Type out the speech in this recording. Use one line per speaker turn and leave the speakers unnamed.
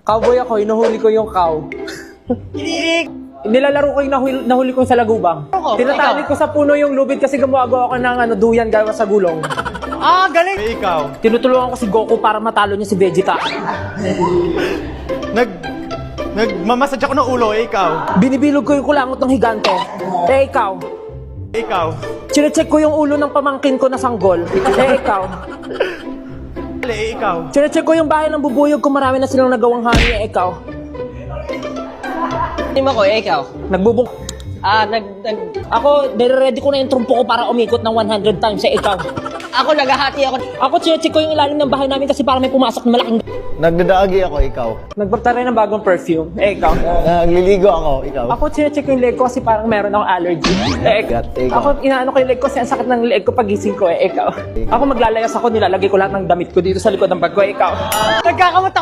Cowboy ako, hinuhuli ko yung cow.
Kinilig!
Nilalaro ko yung nahuli ko sa lagubang. Tinatali ko sa puno yung lubid kasi gumagawa ako ng duyan gawa sa gulong.
Ah, galing!
Ikaw,
Tinutulungan ko si Goku para matalo niya si Vegeta.
nagmamassage ako ng ulo, ikaw.
Binibilog ko yung kulangot ng higante. Ikaw.
Ikaw.
Chine-check ko yung ulo ng pamangkin ko na sanggol. Ikaw.
Ikaw.
Chine-check ko yung bahay ng bubuyog kung marami na silang nagawang honey. Ikaw.
Team ako, ikaw.
Nagbubong... Ako, nire-ready ko na yung trumpo ko para umikot ng 100 times. Ikaw.
Ako, naghahati ako.
Ako, chine-check ko yung ilalim ng bahay namin kasi parang may pumasok na malaking...
Nagdadaagi ako, ikaw.
Nagpagtaray ng bagong perfume. Ikaw.
Nagliligo ako, ikaw.
Ako, chine-check ko yung leg ko kasi parang meron akong allergy.
Ikaw.
Ako, inaano ko yung leg ko kasi ang sakit ng leg ko pagising ko. Ikaw. Ako, maglalayas ako, nilalagay ko lahat ng damit ko dito sa likod ng bag ko. Ikaw.
Nagkakamot ako